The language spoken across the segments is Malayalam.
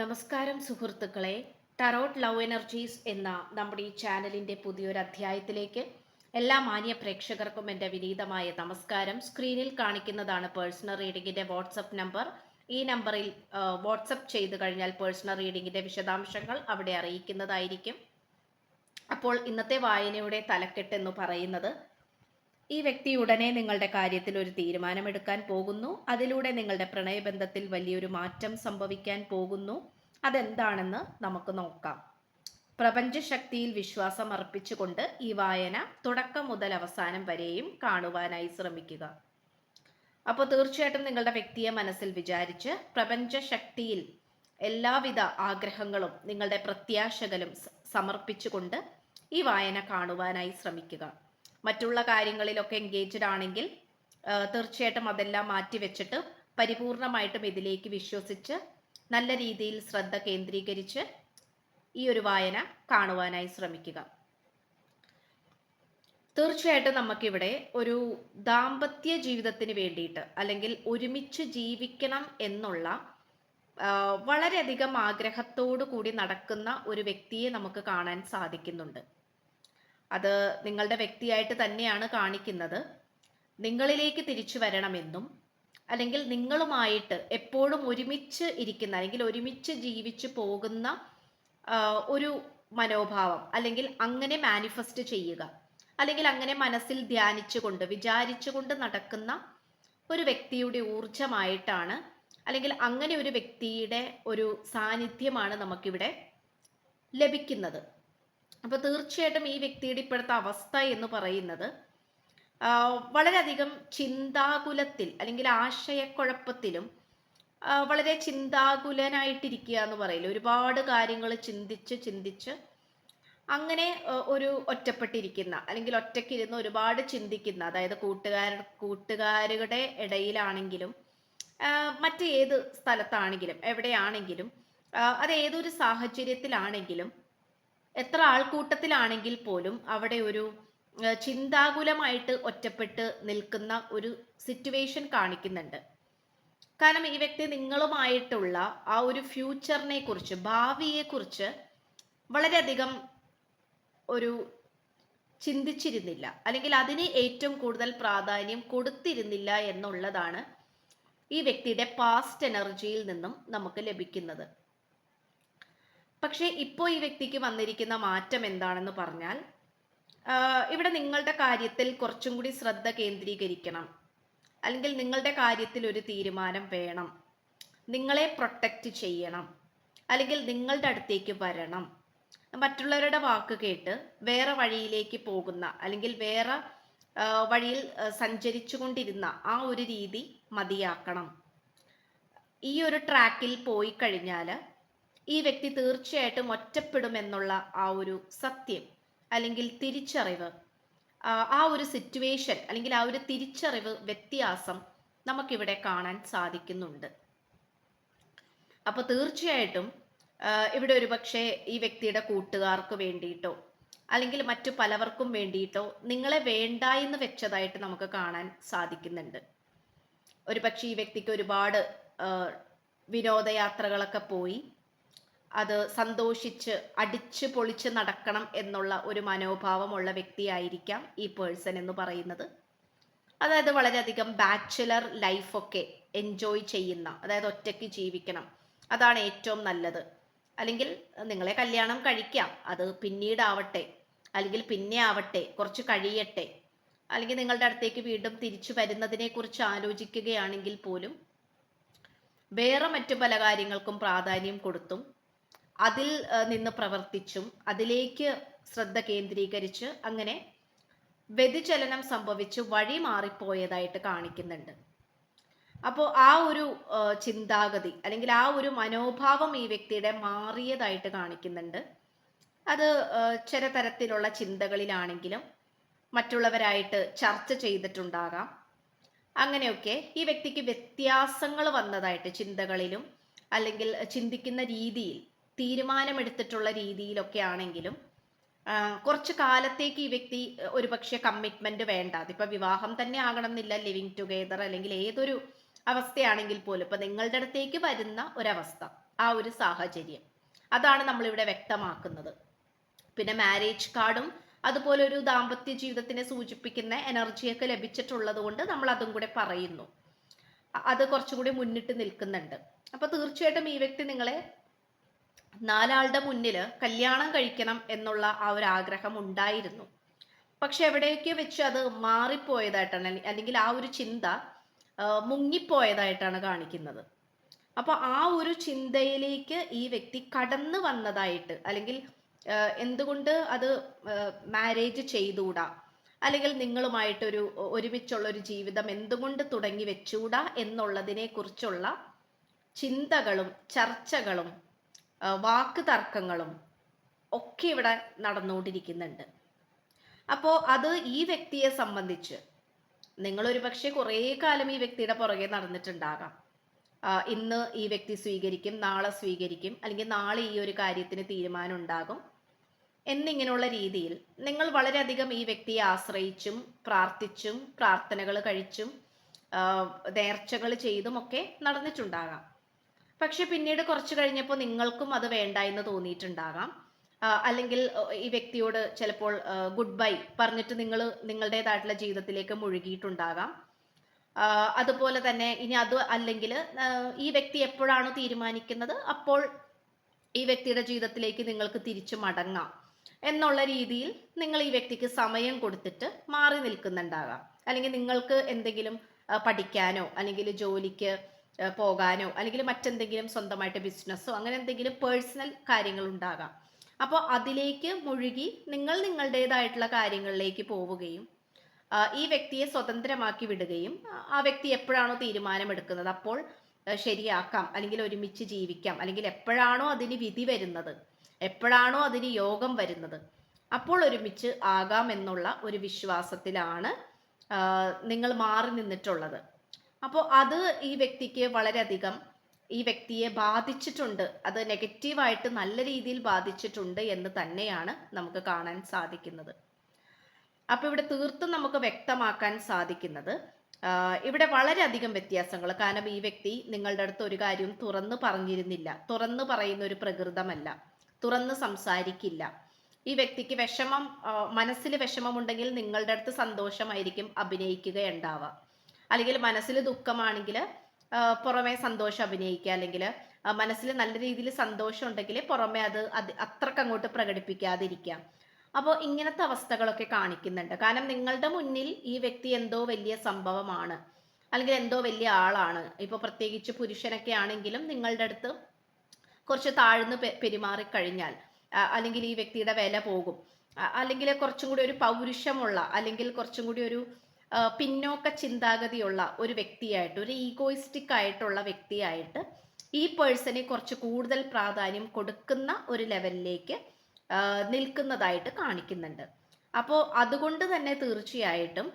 നമസ്കാരം സുഹൃത്തുക്കളെ. ടറോട്ട് ലവ് എനർജീസ് എന്ന നമ്മുടെ ഈ ചാനലിൻ്റെ പുതിയൊരു അധ്യായത്തിലേക്ക് എല്ലാ മാന്യ പ്രേക്ഷകർക്കും എൻ്റെ വിനീതമായ നമസ്കാരം. സ്ക്രീനിൽ കാണിക്കുന്നതാണ് പേഴ്സണൽ റീഡിങ്ങിൻ്റെ വാട്സപ്പ് നമ്പർ. ഈ നമ്പറിൽ വാട്സപ്പ് ചെയ്ത് കഴിഞ്ഞാൽ പേഴ്സണൽ റീഡിങ്ങിൻ്റെ വിശദാംശങ്ങൾ അവിടെ അറിയിക്കുന്നതായിരിക്കും. അപ്പോൾ ഇന്നത്തെ വായനയുടെ തലക്കെട്ട് എന്ന് പറയുന്നത്, ഈ വ്യക്തി ഉടനെ നിങ്ങളുടെ കാര്യത്തിൽ ഒരു തീരുമാനമെടുക്കാൻ പോകുന്നു. അതിലൂടെ നിങ്ങളുടെ പ്രണയബന്ധത്തിൽ വലിയൊരു മാറ്റം സംഭവിക്കാൻ പോകുന്നു. അതെന്താണെന്ന് നമുക്ക് നോക്കാം. പ്രപഞ്ചശക്തിയിൽ വിശ്വാസം അർപ്പിച്ചുകൊണ്ട് ഈ വായന തുടക്കം മുതൽ അവസാനം വരെയും കാണുവാനായി ശ്രമിക്കുക. അപ്പോൾ തീർച്ചയായിട്ടും നിങ്ങളുടെ വ്യക്തിയെ മനസ്സിൽ വിചാരിച്ച് പ്രപഞ്ചശക്തിയിൽ എല്ലാവിധ ആഗ്രഹങ്ങളും നിങ്ങളുടെ പ്രത്യാശകളും സമർപ്പിച്ചുകൊണ്ട് ഈ വായന കാണുവാനായി ശ്രമിക്കുക. മറ്റുള്ള കാര്യങ്ങളിലൊക്കെ എൻഗേജ്ഡ് ആണെങ്കിൽ തീർച്ചയായിട്ടും അതെല്ലാം മാറ്റിവെച്ചിട്ട് പരിപൂർണമായിട്ടും ഇതിലേക്ക് വിശ്വസിച്ച് നല്ല രീതിയിൽ ശ്രദ്ധ കേന്ദ്രീകരിച്ച് ഈ ഒരു വായന കാണുവാനായി ശ്രമിക്കുക. തീർച്ചയായിട്ടും നമുക്കിവിടെ ഒരു ദാമ്പത്യ ജീവിതത്തിന് വേണ്ടിയിട്ട് അല്ലെങ്കിൽ ഒരുമിച്ച് ജീവിക്കണം എന്നുള്ള വളരെയധികം ആഗ്രഹത്തോടു കൂടി നടക്കുന്ന ഒരു വ്യക്തിയെ നമുക്ക് കാണാൻ സാധിക്കുന്നുണ്ട്. അത് നിങ്ങളുടെ വ്യക്തിയായിട്ട് തന്നെയാണ് കാണിക്കുന്നത്. നിങ്ങളിലേക്ക് തിരിച്ചു വരണമെന്നും അല്ലെങ്കിൽ നിങ്ങളുമായിട്ട് എപ്പോഴും ഒരുമിച്ച് ഇരിക്കുന്ന അല്ലെങ്കിൽ ഒരുമിച്ച് ജീവിച്ചു പോകുന്ന ഒരു മനോഭാവം അല്ലെങ്കിൽ അങ്ങനെ മാനിഫെസ്റ്റ് ചെയ്യുക, അല്ലെങ്കിൽ അങ്ങനെ മനസ്സിൽ ധ്യാനിച്ചുകൊണ്ട് വിചാരിച്ചുകൊണ്ട് നടക്കുന്ന ഒരു വ്യക്തിയുടെ ഊർജമായിട്ടാണ്, അല്ലെങ്കിൽ അങ്ങനെ ഒരു വ്യക്തിയുടെ ഒരു സാന്നിധ്യമാണ് നമുക്കിവിടെ ലഭിക്കുന്നത്. അപ്പോൾ തീർച്ചയായിട്ടും ഈ വ്യക്തിയുടെ ഇപ്പോഴത്തെ അവസ്ഥ എന്ന് പറയുന്നത് വളരെയധികം ചിന്താകുലത്തിൽ അല്ലെങ്കിൽ ആശയക്കുഴപ്പത്തിലും വളരെ ചിന്താകുലനായിട്ടിരിക്കുക എന്ന് പറയില്ല. ഒരുപാട് കാര്യങ്ങൾ ചിന്തിച്ച് അങ്ങനെ ഒരു ഒറ്റപ്പെട്ടിരിക്കുന്ന അല്ലെങ്കിൽ ഒറ്റയ്ക്കിരുന്ന് ഒരുപാട് ചിന്തിക്കുന്ന, അതായത് കൂട്ടുകാരുടെ ഇടയിലാണെങ്കിലും മറ്റേത് സ്ഥലത്താണെങ്കിലും എവിടെയാണെങ്കിലും അത് ഏതൊരു സാഹചര്യത്തിലാണെങ്കിലും എത്ര ആൾക്കൂട്ടത്തിലാണെങ്കിൽ പോലും അവിടെ ഒരു ചിന്താകുലമായിട്ട് ഒറ്റപ്പെട്ട് നിൽക്കുന്ന ഒരു സിറ്റുവേഷൻ കാണിക്കുന്നുണ്ട്. കാരണം ഈ വ്യക്തി നിങ്ങളുമായിട്ടുള്ള ആ ഒരു ഫ്യൂച്ചറിനെ കുറിച്ച്, ഭാവിയെക്കുറിച്ച് വളരെയധികം ഒരു ചിന്തിച്ചിരുന്നില്ല, അല്ലെങ്കിൽ അതിന് ഏറ്റവും കൂടുതൽ പ്രാധാന്യം കൊടുത്തിരുന്നില്ല എന്നുള്ളതാണ് ഈ വ്യക്തിയുടെ പാസ്റ്റ് എനർജിയിൽ നിന്നും നമുക്ക് ലഭിക്കുന്നത്. പക്ഷേ ഇപ്പോൾ ഈ വ്യക്തിക്ക് വന്നിരിക്കുന്ന മാറ്റം എന്താണെന്ന് പറഞ്ഞാൽ, ഇവിടെ നിങ്ങളുടെ കാര്യത്തിൽ കുറച്ചും കൂടി ശ്രദ്ധ കേന്ദ്രീകരിക്കണം, അല്ലെങ്കിൽ നിങ്ങളുടെ കാര്യത്തിൽ ഒരു തീരുമാനം വേണം, നിങ്ങളെ പ്രൊട്ടക്റ്റ് ചെയ്യണം, അല്ലെങ്കിൽ നിങ്ങളുടെ അടുത്തേക്ക് വരണം. മറ്റുള്ളവരുടെ വാക്ക് കേട്ട് വേറെ വഴിയിലേക്ക് പോകുന്ന അല്ലെങ്കിൽ വേറെ വഴിയിൽ സഞ്ചരിച്ചു കൊണ്ടിരുന്ന ആ ഒരു രീതി മതിയാക്കണം. ഈ ഒരു ട്രാക്കിൽ പോയി കഴിഞ്ഞാൽ ഈ വ്യക്തി തീർച്ചയായിട്ടും ഒറ്റപ്പെടുമെന്നുള്ള ആ ഒരു സത്യം അല്ലെങ്കിൽ തിരിച്ചറിവ്, ആ ഒരു സിറ്റുവേഷൻ അല്ലെങ്കിൽ ആ ഒരു തിരിച്ചറിവ് വ്യത്യാസം നമുക്കിവിടെ കാണാൻ സാധിക്കുന്നുണ്ട്. അപ്പോൾ തീർച്ചയായിട്ടും ഇവിടെ ഒരു പക്ഷേ ഈ വ്യക്തിയുടെ കൂട്ടുകാർക്ക് വേണ്ടിയിട്ടോ അല്ലെങ്കിൽ മറ്റു പലവർക്കും വേണ്ടിയിട്ടോ നിങ്ങളെ വേണ്ട എന്ന് വെച്ചതായിട്ട് നമുക്ക് കാണാൻ സാധിക്കുന്നുണ്ട്. ഒരു പക്ഷേ ഈ വ്യക്തിക്ക് ഒരുപാട് വിനോദയാത്രകളൊക്കെ പോയി അത് സന്തോഷിച്ച് അടിച്ച് പൊളിച്ച് നടക്കണം എന്നുള്ള ഒരു മനോഭാവമുള്ള വ്യക്തിയായിരിക്കാം ഈ പേഴ്സൺ എന്ന് പറയുന്നത്. അതായത് വളരെയധികം ബാച്ചുലർ ലൈഫൊക്കെ എൻജോയ് ചെയ്യുന്ന, അതായത് ഒറ്റയ്ക്ക് ജീവിക്കണം, അതാണ് ഏറ്റവും നല്ലത്. അല്ലെങ്കിൽ നിങ്ങളെ കല്യാണം കഴിക്കാം, അത് പിന്നീടാവട്ടെ, അല്ലെങ്കിൽ പിന്നെ ആവട്ടെ, കുറച്ച് കഴിയട്ടെ, അല്ലെങ്കിൽ നിങ്ങളുടെ അടുത്തേക്ക് വീണ്ടും തിരിച്ചു വരുന്നതിനെ കുറിച്ച് ആലോചിക്കുകയാണെങ്കിൽ പോലും വേറെ മറ്റു പല കാര്യങ്ങൾക്കും പ്രാധാന്യം കൊടുത്തും അതിൽ നിന്ന് പ്രവർത്തിച്ചും അതിലേക്ക് ശ്രദ്ധ കേന്ദ്രീകരിച്ച് അങ്ങനെ വ്യതിചലനം സംഭവിച്ച് വഴി മാറിപ്പോയതായിട്ട് കാണിക്കുന്നുണ്ട്. അപ്പോൾ ആ ഒരു ചിന്താഗതി അല്ലെങ്കിൽ ആ ഒരു മനോഭാവം ഈ വ്യക്തിയുടെ മാറിയതായിട്ട് കാണിക്കുന്നുണ്ട്. അത് ചില തരത്തിലുള്ള ചിന്തകളിലാണെങ്കിലും മറ്റുള്ളവരായിട്ട് ചർച്ച ചെയ്തിട്ടുണ്ടാകാം. അങ്ങനെയൊക്കെ ഈ വ്യക്തിക്ക് വ്യത്യാസങ്ങൾ വന്നതായിട്ട് ചിന്തകളിലും അല്ലെങ്കിൽ ചിന്തിക്കുന്ന രീതിയിൽ, തീരുമാനമെടുത്തിട്ടുള്ള രീതിയിലൊക്കെ ആണെങ്കിലും കുറച്ച് കാലത്തേക്ക് ഈ വ്യക്തി ഒരു പക്ഷേ കമ്മിറ്റ്മെന്റ് വേണ്ട, അതിപ്പോൾ വിവാഹം തന്നെ ആകണം എന്നില്ല, ലിവിങ് ടുഗെദർ അല്ലെങ്കിൽ ഏതൊരു അവസ്ഥയാണെങ്കിൽ പോലും ഇപ്പൊ നിങ്ങളുടെ അടുത്തേക്ക് വരുന്ന ഒരവസ്ഥ, ആ ഒരു സാഹചര്യം അതാണ് നമ്മളിവിടെ വ്യക്തമാക്കുന്നത്. പിന്നെ മാരേജ് കാർഡും അതുപോലെ ഒരു ദാമ്പത്യ ജീവിതത്തിനെ സൂചിപ്പിക്കുന്ന എനർജിയൊക്കെ ലഭിച്ചിട്ടുള്ളത് കൊണ്ട് നമ്മൾ അതും കൂടെ പറയുന്നു. അത് കുറച്ചുകൂടി മുന്നിട്ട് നിൽക്കുന്നുണ്ട്. അപ്പൊ തീർച്ചയായിട്ടും ഈ വ്യക്തി നിങ്ങളെ നാലാളുടെ മുന്നിൽ കല്യാണം കഴിക്കണം എന്നുള്ള ആ ഒരു ആഗ്രഹം ഉണ്ടായിരുന്നു. പക്ഷെ എവിടെയൊക്കെ വെച്ച് അത് മാറിപ്പോയതായിട്ടാണ്, അല്ലെങ്കിൽ ആ ഒരു ചിന്ത മുങ്ങിപ്പോയതായിട്ടാണ് കാണിക്കുന്നത്. അപ്പൊ ആ ഒരു ചിന്തയിലേക്ക് ഈ വ്യക്തി കടന്നു വന്നതായിട്ട്, അല്ലെങ്കിൽ എന്തുകൊണ്ട് അത് മാരേജ് ചെയ്തുകൂടാ, അല്ലെങ്കിൽ നിങ്ങളുമായിട്ടൊരു ഒരുമിച്ചുള്ള ഒരു ജീവിതം എന്തുകൊണ്ട് തുടങ്ങി വെച്ചുകൂടാ എന്നുള്ളതിനെ കുറിച്ചുള്ള ചിന്തകളും ചർച്ചകളും വാക്ക് തർക്കങ്ങളും ഒക്കെ ഇവിടെ നടന്നുകൊണ്ടിരിക്കുന്നുണ്ട്. അപ്പോൾ അത് ഈ വ്യക്തിയെ സംബന്ധിച്ച് നിങ്ങളൊരു പക്ഷേ കുറേ കാലം ഈ വ്യക്തിയുടെ പുറകെ നടന്നിട്ടുണ്ടാകാം. ഇന്ന് ഈ വ്യക്തി സ്വീകരിക്കും, നാളെ സ്വീകരിക്കും, അല്ലെങ്കിൽ നാളെ ഈ ഒരു കാര്യത്തിന് തീരുമാനം ഉണ്ടാകും എന്നിങ്ങനെയുള്ള രീതിയിൽ നിങ്ങൾ വളരെയധികം ഈ വ്യക്തിയെ ആശ്രയിച്ചും പ്രാർത്ഥിച്ചും പ്രാർത്ഥനകൾ കഴിച്ചും നേർച്ചകൾ ചെയ്തുമൊക്കെ നടന്നിട്ടുണ്ടാകാം. പക്ഷെ പിന്നീട് കുറച്ച് കഴിഞ്ഞപ്പോൾ നിങ്ങൾക്കും അത് വേണ്ട എന്ന് തോന്നിയിട്ടുണ്ടാകാം. അല്ലെങ്കിൽ ഈ വ്യക്തിയോട് ചിലപ്പോൾ ഗുഡ് ബൈ പറഞ്ഞിട്ട് നിങ്ങൾ നിങ്ങളുടേതായിട്ടുള്ള ജീവിതത്തിലേക്ക് മുഴുകിയിട്ടുണ്ടാകാം. അതുപോലെ തന്നെ ഇനി അത് അല്ലെങ്കിൽ ഈ വ്യക്തി എപ്പോഴാണോ തീരുമാനിക്കുന്നത് അപ്പോൾ ഈ വ്യക്തിയുടെ ജീവിതത്തിലേക്ക് നിങ്ങൾക്ക് തിരിച്ചു മടങ്ങാം എന്നുള്ള രീതിയിൽ നിങ്ങൾ ഈ വ്യക്തിക്ക് സമയം കൊടുത്തിട്ട് മാറി നിൽക്കുന്നുണ്ടാകാം. അല്ലെങ്കിൽ നിങ്ങൾക്ക് എന്തെങ്കിലും പഠിക്കാനോ അല്ലെങ്കിൽ ജോലിക്ക് പോകാനോ അല്ലെങ്കിൽ മറ്റെന്തെങ്കിലും സ്വന്തമായിട്ട് ബിസിനസ്സോ അങ്ങനെ എന്തെങ്കിലും പേഴ്സണൽ കാര്യങ്ങൾ ഉണ്ടാകാം. അപ്പോൾ അതിലേക്ക് മുഴുകി നിങ്ങൾ നിങ്ങളുടേതായിട്ടുള്ള കാര്യങ്ങളിലേക്ക് പോവുകയും ഈ വ്യക്തിയെ സ്വതന്ത്രമാക്കി വിടുകയും ആ വ്യക്തി എപ്പോഴാണോ തീരുമാനമെടുക്കുന്നത് അപ്പോൾ ശരിയാക്കാം, അല്ലെങ്കിൽ ഒരുമിച്ച് ജീവിക്കാം, അല്ലെങ്കിൽ എപ്പോഴാണോ അതിന് വിധി വരുന്നത്, എപ്പോഴാണോ അതിന് യോഗം വരുന്നത് അപ്പോൾ ഒരുമിച്ച് ആകാം എന്നുള്ള ഒരു വിശ്വാസത്തിലാണ് നിങ്ങൾ മാറി നിന്നിട്ടുള്ളത്. അപ്പോൾ അത് ഈ വ്യക്തിക്ക് വളരെയധികം ഈ വ്യക്തിയെ ബാധിച്ചിട്ടുണ്ട്. അത് നെഗറ്റീവായിട്ട് നല്ല രീതിയിൽ ബാധിച്ചിട്ടുണ്ട് എന്ന് തന്നെയാണ് നമുക്ക് കാണാൻ സാധിക്കുന്നത്. അപ്പൊ ഇവിടെ തീർത്തും നമുക്ക് വ്യക്തമാക്കാൻ സാധിക്കുന്നത് ഇവിടെ വളരെയധികം വ്യത്യാസങ്ങൾ. കാരണം ഈ വ്യക്തി നിങ്ങളുടെ അടുത്ത് ഒരു കാര്യം തുറന്നു പറഞ്ഞിരുന്നില്ല, തുറന്നു പറയുന്ന ഒരു പ്രകൃതമല്ല, തുറന്ന് സംസാരിക്കില്ല. ഈ വ്യക്തിക്ക് വിഷമം, മനസ്സിൽ വിഷമമുണ്ടെങ്കിൽ നിങ്ങളുടെ അടുത്ത് സന്തോഷമായിരിക്കും അഭിനയിക്കുകയുണ്ടാവുക. അല്ലെങ്കിൽ മനസ്സിൽ ദുഃഖമാണെങ്കിൽ പുറമെ സന്തോഷം അഭിനയിക്കുക, അല്ലെങ്കിൽ മനസ്സിൽ നല്ല രീതിയിൽ സന്തോഷം ഉണ്ടെങ്കിൽ പുറമെ അത് അത്രക്ക് അങ്ങോട്ട് പ്രകടിപ്പിക്കാതിരിക്കാം. അപ്പോൾ ഇങ്ങനത്തെ അവസ്ഥകളൊക്കെ കാണിക്കുന്നുണ്ട്. കാരണം നിങ്ങളുടെ മുന്നിൽ ഈ വ്യക്തി എന്തോ വലിയ സംഭവമാണ്, അല്ലെങ്കിൽ എന്തോ വലിയ ആളാണ്. ഇപ്പോൾ പ്രത്യേകിച്ച് പുരുഷനൊക്കെ ആണെങ്കിലും നിങ്ങളുടെ അടുത്ത് കുറച്ച് താഴ്ന്ന് പെരുമാറിക്കഴിഞ്ഞാൽ അല്ലെങ്കിൽ ഈ വ്യക്തിയുടെ വില പോകും. അല്ലെങ്കിൽ കുറച്ചും കൂടി ഒരു പൗരുഷമുള്ള, അല്ലെങ്കിൽ കുറച്ചും കൂടി ഒരു പിന്നോക്ക ചിന്താഗതിയുള്ള ഒരു വ്യക്തിയായിട്ട്, ഒരു ഈഗോയിസ്റ്റിക് ആയിട്ടുള്ള വ്യക്തിയായിട്ട് ഈ പേഴ്സണെ കുറച്ച് കൂടുതൽ പ്രാധാന്യം കൊടുക്കുന്ന ഒരു ലെവലിലേക്ക് നിൽക്കുന്നതായിട്ട് കാണിക്കുന്നുണ്ട്. അപ്പോൾ അതുകൊണ്ട് തന്നെ തീർച്ചയായിട്ടും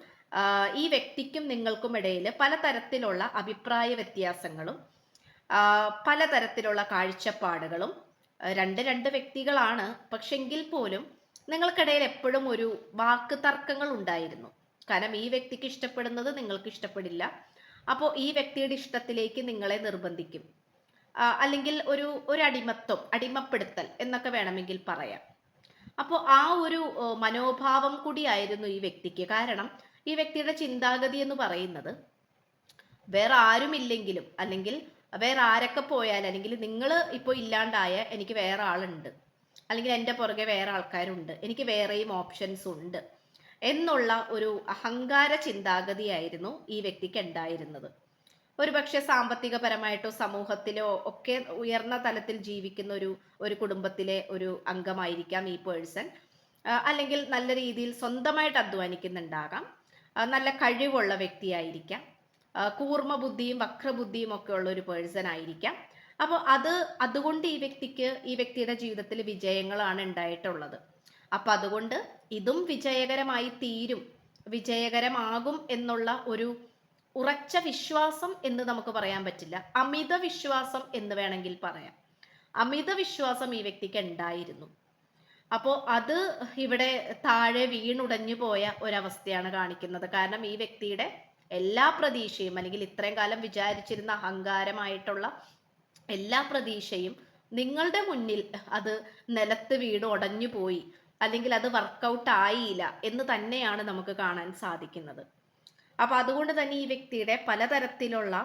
ഈ വ്യക്തിക്കും നിങ്ങൾക്കും ഇടയിൽ പലതരത്തിലുള്ള അഭിപ്രായ വ്യത്യാസങ്ങളും പലതരത്തിലുള്ള കാഴ്ചപ്പാടുകളും രണ്ട് വ്യക്തികളാണ്. പക്ഷെങ്കിൽ പോലും നിങ്ങൾക്കിടയിൽ എപ്പോഴും ഒരു വാക്ക് തർക്കങ്ങൾ ഉണ്ടായിരുന്നു. കാരണം ഈ വ്യക്തിക്ക് ഇഷ്ടപ്പെടുന്നത് നിങ്ങൾക്ക് ഇഷ്ടപ്പെടില്ല. അപ്പോൾ ഈ വ്യക്തിയുടെ ഇഷ്ടത്തിലേക്ക് നിങ്ങളെ നിർബന്ധിക്കും, അല്ലെങ്കിൽ ഒരു അടിമപ്പെടുത്തൽ എന്നൊക്കെ വേണമെങ്കിൽ പറയാം. അപ്പോൾ ആ ഒരു മനോഭാവം കൂടിയായിരുന്നു ഈ വ്യക്തിക്ക്. കാരണം ഈ വ്യക്തിയുടെ ചിന്താഗതി എന്ന് പറയുന്നത് വേറെ ആരുമില്ലെങ്കിലും, അല്ലെങ്കിൽ വേറെ ആരൊക്കെ പോയാൽ, അല്ലെങ്കിൽ നിങ്ങൾ ഇപ്പോൾ ഇല്ലാണ്ടായ എനിക്ക് വേറെ ആളുണ്ട്, അല്ലെങ്കിൽ എൻ്റെ പുറകെ വേറെ ആൾക്കാരുണ്ട്, എനിക്ക് വേറെയും ഓപ്ഷൻസ് ഉണ്ട് എന്നുള്ള ഒരു അഹങ്കാര ചിന്താഗതിയായിരുന്നു ഈ വ്യക്തിക്ക് ഉണ്ടായിരുന്നത്. ഒരുപക്ഷെ സാമ്പത്തികപരമായിട്ടോ സമൂഹത്തിലോ ഒക്കെ ഉയർന്ന തലത്തിൽ ജീവിക്കുന്ന ഒരു കുടുംബത്തിലെ ഒരു അംഗമായിരിക്കാം ഈ പേഴ്സൺ. അല്ലെങ്കിൽ നല്ല രീതിയിൽ സ്വന്തമായിട്ട് അധ്വാനിക്കുന്നുണ്ടാകാം, നല്ല കഴിവുള്ള വ്യക്തിയായിരിക്കാം, കൂർമ്മ ബുദ്ധിയും വക്രബുദ്ധിയും ഒക്കെ ഉള്ള ഒരു പേഴ്സൺ ആയിരിക്കാം. അപ്പോൾ അതുകൊണ്ട് ഈ വ്യക്തിയുടെ ജീവിതത്തിൽ വിജയങ്ങളാണ് ഉണ്ടായിട്ടുള്ളത്. അപ്പൊ അതുകൊണ്ട് ഇതും വിജയകരമായി തീരും, വിജയകരമാകും എന്നുള്ള ഒരു ഉറച്ച വിശ്വാസം എന്ന് നമുക്ക് പറയാൻ പറ്റില്ല, അമിത വിശ്വാസം എന്ന് വേണമെങ്കിൽ പറയാം. അമിത വിശ്വാസം ഈ വ്യക്തിക്ക് ഉണ്ടായിരുന്നു. അപ്പോൾ അത് ഇവിടെ താഴെ വീണുടഞ്ഞു പോയ ഒരവസ്ഥയാണ് കാണിക്കുന്നത്. കാരണം ഈ വ്യക്തിയുടെ എല്ലാ പ്രതീക്ഷയും, അല്ലെങ്കിൽ ഇത്രയും കാലം വിചാരിച്ചിരുന്ന അഹങ്കാരമായിട്ടുള്ള എല്ലാ പ്രതീക്ഷയും നിങ്ങളുടെ മുന്നിൽ അത് നിലത്ത് വീട് ഉടഞ്ഞു പോയി, അല്ലെങ്കിൽ അത് വർക്കൗട്ട് ആയില്ല എന്ന് തന്നെയാണ് നമുക്ക് കാണാൻ സാധിക്കുന്നത്. അപ്പൊ അതുകൊണ്ട് തന്നെ ഈ വ്യക്തിയുടെ പലതരത്തിലുള്ള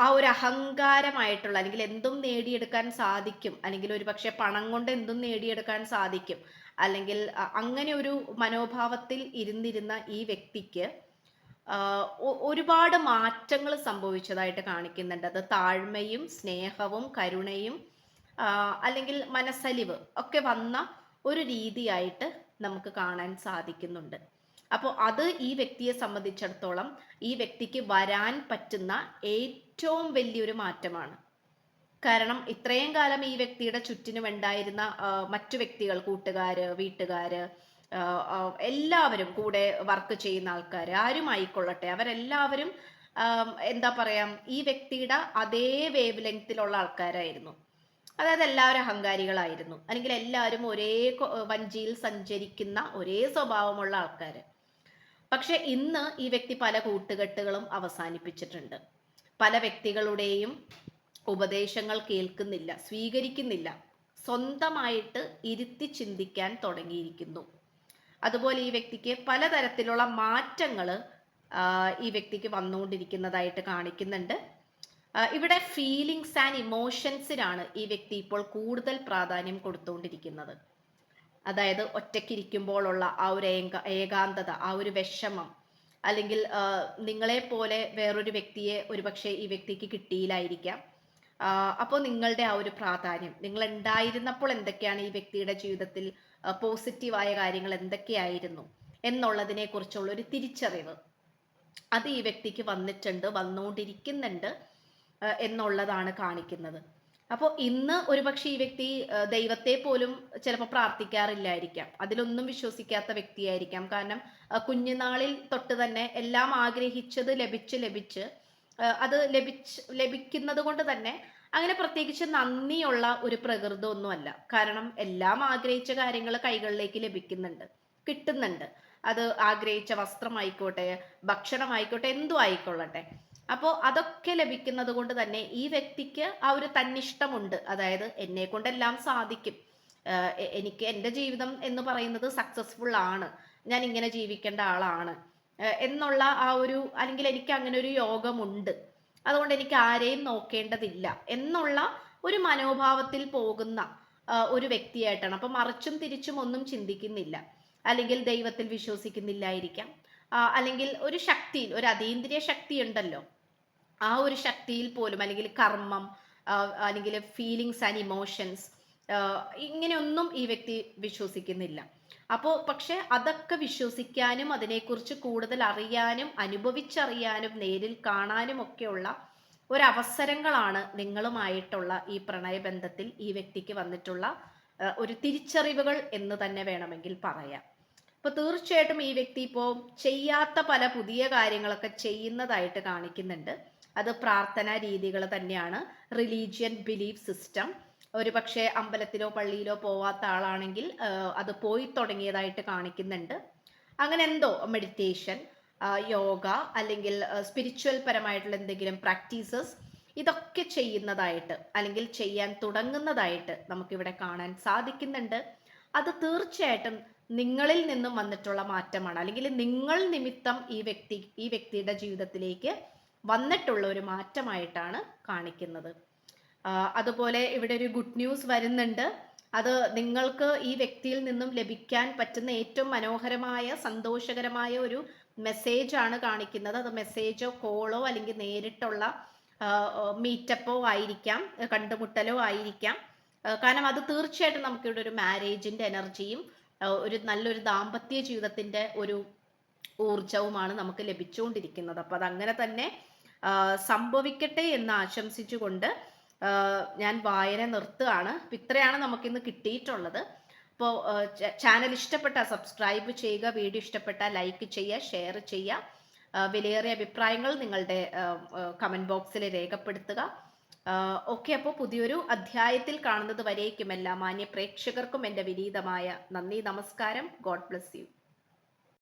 ആ ഒരു അഹങ്കാരമായിട്ടുള്ള, അല്ലെങ്കിൽ എന്തും നേടിയെടുക്കാൻ സാധിക്കും, അല്ലെങ്കിൽ ഒരു പക്ഷെ പണം കൊണ്ട് എന്തും നേടിയെടുക്കാൻ സാധിക്കും, അല്ലെങ്കിൽ അങ്ങനെ ഒരു മനോഭാവത്തിൽ ഇരുന്നിരുന്ന ഈ വ്യക്തിക്ക് ഒരുപാട് മാറ്റങ്ങൾ സംഭവിച്ചതായിട്ട് കാണിക്കുന്നുണ്ട്. അത് താഴ്മയും സ്നേഹവും കരുണയും അല്ലെങ്കിൽ മനസ്സലിവ് ഒക്കെ വന്ന ഒരു രീതിയായിട്ട് നമുക്ക് കാണാൻ സാധിക്കുന്നുണ്ട്. അപ്പോൾ അത് ഈ വ്യക്തിയെ സംബന്ധിച്ചിടത്തോളം ഈ വ്യക്തിക്ക് വരാൻ പറ്റുന്ന ഏറ്റവും വലിയൊരു മാറ്റമാണ്. കാരണം ഇത്രയും കാലം ഈ വ്യക്തിയുടെ ചുറ്റിനും ഉണ്ടായിരുന്ന മറ്റു വ്യക്തികൾ, കൂട്ടുകാര്, വീട്ടുകാര്, എല്ലാവരും, കൂടെ വർക്ക് ചെയ്യുന്ന ആൾക്കാർ ആരുമായിക്കൊള്ളട്ടെ, അവരെല്ലാവരും എന്താ പറയാ, ഈ വ്യക്തിയുടെ അതേ വേവ് ലെങ്തിലുള്ള ആൾക്കാരായിരുന്നു. അതായത് എല്ലാവരും അഹങ്കാരികളായിരുന്നു, അല്ലെങ്കിൽ എല്ലാവരും ഒരേ വഞ്ചിയിൽ സഞ്ചരിക്കുന്ന ഒരേ സ്വഭാവമുള്ള ആൾക്കാർ. പക്ഷെ ഇന്ന് ഈ വ്യക്തി പല കൂട്ടുകെട്ടുകളും അവസാനിപ്പിച്ചിട്ടുണ്ട്. പല വ്യക്തികളുടെയും ഉപദേശങ്ങൾ കേൾക്കുന്നില്ല, സ്വീകരിക്കുന്നില്ല, സ്വന്തമായിട്ട് ഇരുത്തി ചിന്തിക്കാൻ തുടങ്ങിയിരിക്കുന്നു. അതുപോലെ ഈ വ്യക്തിക്ക് പലതരത്തിലുള്ള മാറ്റങ്ങൾ ഈ വ്യക്തിക്ക് വന്നുകൊണ്ടിരിക്കുന്നതായിട്ട് കാണിക്കുന്നുണ്ട്. ഇവിടെ ഫീലിങ്സ് ആൻഡ് ഇമോഷൻസിനാണ് ഈ വ്യക്തി ഇപ്പോൾ കൂടുതൽ പ്രാധാന്യം കൊടുത്തുകൊണ്ടിരിക്കുന്നത്. അതായത് ഒറ്റയ്ക്കിരിക്കുമ്പോഴുള്ള ആ ഒരു ഏകാന്തത, ആ ഒരു വിഷമം, അല്ലെങ്കിൽ നിങ്ങളെ പോലെ വേറൊരു വ്യക്തിയെ ഒരുപക്ഷെ ഈ വ്യക്തിക്ക് കിട്ടിയില്ലായിരിക്കാം. അപ്പോൾ നിങ്ങളുടെ ആ ഒരു പ്രാധാന്യം, നിങ്ങൾ ഉണ്ടായിരുന്നപ്പോൾ എന്തൊക്കെയാണ് ഈ വ്യക്തിയുടെ ജീവിതത്തിൽ പോസിറ്റീവായ കാര്യങ്ങൾ എന്തൊക്കെയായിരുന്നു എന്നുള്ളതിനെ കുറിച്ചുള്ള ഒരു തിരിച്ചറിവ് അത് ഈ വ്യക്തിക്ക് വന്നിട്ടുണ്ട്, വന്നുകൊണ്ടിരിക്കുന്നുണ്ട് എന്നുള്ളതാണ് കാണിക്കുന്നത്. അപ്പോൾ ഇന്ന് ഒരുപക്ഷെ ഈ വ്യക്തി ദൈവത്തെ പോലും ചിലപ്പോൾ പ്രാർത്ഥിക്കാറില്ലായിരിക്കാം, അതിലൊന്നും വിശ്വസിക്കാത്ത വ്യക്തിയായിരിക്കാം. കാരണം കുഞ്ഞുനാളിൽ തൊട്ട് തന്നെ എല്ലാം ആഗ്രഹിച്ചത് ലഭിച്ച് അത് ലഭിക്കുന്നത് കൊണ്ട് തന്നെ അങ്ങനെ പ്രത്യേകിച്ച് നന്ദിയുള്ള ഒരു പ്രകൃതമൊന്നുമല്ല. കാരണം എല്ലാം ആഗ്രഹിച്ച കാര്യങ്ങൾ കൈകളിലേക്ക് ലഭിക്കുന്നുണ്ട്, കിട്ടുന്നുണ്ട്. അത് ആഗ്രഹിച്ച വസ്ത്രമായിക്കോട്ടെ, ഭക്ഷണമായിക്കോട്ടെ, എന്തും ആയിക്കൊള്ളട്ടെ. അപ്പോൾ അതൊക്കെ ലഭിക്കുന്നത് കൊണ്ട് തന്നെ ഈ വ്യക്തിക്ക് ആ ഒരു തന്നിഷ്ടമുണ്ട്. അതായത് എന്നെ കൊണ്ടെല്ലാം സാധിക്കും, എനിക്ക് എൻ്റെ ജീവിതം എന്ന് പറയുന്നത് സക്സസ്ഫുൾ ആണ്, ഞാൻ ഇങ്ങനെ ജീവിക്കേണ്ട ആളാണ് എന്നുള്ള ആ ഒരു, അല്ലെങ്കിൽ എനിക്ക് അങ്ങനെ ഒരു യോഗമുണ്ട്, അതുകൊണ്ട് എനിക്ക് ആരെയും നോക്കേണ്ടതില്ല എന്നുള്ള ഒരു മനോഭാവത്തിൽ പോകുന്ന ഒരു വ്യക്തിയായിട്ടാണ്. അപ്പൊ മറിച്ചും തിരിച്ചും ഒന്നും ചിന്തിക്കുന്നില്ല, അല്ലെങ്കിൽ ദൈവത്തിൽ വിശ്വസിക്കുന്നില്ലായിരിക്കാം, അല്ലെങ്കിൽ ഒരു ശക്തിയിൽ, ഒരു അതീന്ദ്രിയ ശക്തി ഉണ്ടല്ലോ, ആ ഒരു ശക്തിയിൽ പോലും, അല്ലെങ്കിൽ കർമ്മം, അല്ലെങ്കിൽ ഫീലിങ്സ് ആൻഡ് ഇമോഷൻസ്, ഇങ്ങനെയൊന്നും ഈ വ്യക്തി വിശ്വസിക്കുന്നില്ല. അപ്പോൾ പക്ഷെ അതൊക്കെ വിശ്വസിക്കാനും അതിനെക്കുറിച്ച് കൂടുതൽ അറിയാനും അനുഭവിച്ചറിയാനും നേരിൽ കാണാനും ഒക്കെയുള്ള ഒരവസരങ്ങളാണ് നിങ്ങളുമായിട്ടുള്ള ഈ പ്രണയബന്ധത്തിൽ ഈ വ്യക്തിക്ക് വന്നിട്ടുള്ള ഒരു തിരിച്ചറിവുകൾ എന്ന് തന്നെ വേണമെങ്കിൽ പറയാം. അപ്പൊ തീർച്ചയായിട്ടും ഈ വ്യക്തി ഇപ്പോൾ ചെയ്യാത്ത പല പുതിയ കാര്യങ്ങളൊക്കെ ചെയ്യുന്നതായിട്ട് കാണിക്കുന്നുണ്ട്. അത് പ്രാർത്ഥനാ രീതികൾ തന്നെയാണ്, റിലീജിയൻ ബിലീഫ് സിസ്റ്റം. ഒരു പക്ഷേ അമ്പലത്തിലോ പള്ളിയിലോ പോവാത്ത ആളാണെങ്കിൽ അത് പോയി തുടങ്ങിയതായിട്ട് കാണിക്കുന്നുണ്ട്. അങ്ങനെ എന്തോ മെഡിറ്റേഷൻ, യോഗ, അല്ലെങ്കിൽ സ്പിരിച്വൽ പരമായിട്ടുള്ള എന്തെങ്കിലും പ്രാക്ടീസസ്, ഇതൊക്കെ ചെയ്യുന്നതായിട്ട് അല്ലെങ്കിൽ ചെയ്യാൻ തുടങ്ങുന്നതായിട്ട് നമുക്കിവിടെ കാണാൻ സാധിക്കുന്നുണ്ട്. അത് തീർച്ചയായിട്ടും നിങ്ങളിൽ നിന്നും വന്നിട്ടുള്ള മാറ്റമാണ്, അല്ലെങ്കിൽ നിങ്ങൾ നിമിത്തം ഈ വ്യക്തിയുടെ ജീവിതത്തിലേക്ക് വന്നിട്ടുള്ള ഒരു മാറ്റമായിട്ടാണ് കാണിക്കുന്നത്. അതുപോലെ ഇവിടെ ഒരു ഗുഡ് ന്യൂസ് വരുന്നുണ്ട്. അത് നിങ്ങൾക്ക് ഈ വ്യക്തിയിൽ നിന്നും ലഭിക്കാൻ പറ്റുന്ന ഏറ്റവും മനോഹരമായ സന്തോഷകരമായ ഒരു മെസ്സേജ് ആണ് കാണിക്കുന്നത്. അത് മെസ്സേജോ കോളോ അല്ലെങ്കിൽ നേരിട്ടുള്ള മീറ്റപ്പോ ആയിരിക്കാം, കണ്ടുമുട്ടലോ ആയിരിക്കാം. കാരണം അത് തീർച്ചയായിട്ടും നമുക്കിവിടെ ഒരു മാരേജിന്റെ എനർജിയും ഒരു നല്ലൊരു ദാമ്പത്യ ജീവിതത്തിന്റെ ഒരു ഊർജവുമാണ് നമുക്ക് ലഭിച്ചുകൊണ്ടിരിക്കുന്നത്. അപ്പൊ അതങ്ങനെ തന്നെ സംഭവിക്കട്ടെ എന്ന് ആശംസിച്ചുകൊണ്ട് ഞാൻ വായന നിർത്തുകയാണ്. അപ്പം ഇത്രയാണ് നമുക്കിന്ന് കിട്ടിയിട്ടുള്ളത്. അപ്പോൾ ചാനൽ ഇഷ്ടപ്പെട്ട സബ്സ്ക്രൈബ് ചെയ്യുക, വീഡിയോ ഇഷ്ടപ്പെട്ട ലൈക്ക് ചെയ്യുക, ഷെയർ ചെയ്യുക, വിലയേറിയ അഭിപ്രായങ്ങൾ നിങ്ങളുടെ കമൻറ്റ് ബോക്സിൽ രേഖപ്പെടുത്തുക. ഓക്കെ, അപ്പോൾ പുതിയൊരു അധ്യായത്തിൽ കാണുന്നത് വരേക്കും എല്ലാ മാന്യ പ്രേക്ഷകർക്കും എൻ്റെ വിനീതമായ നന്ദി, നമസ്കാരം. God bless you.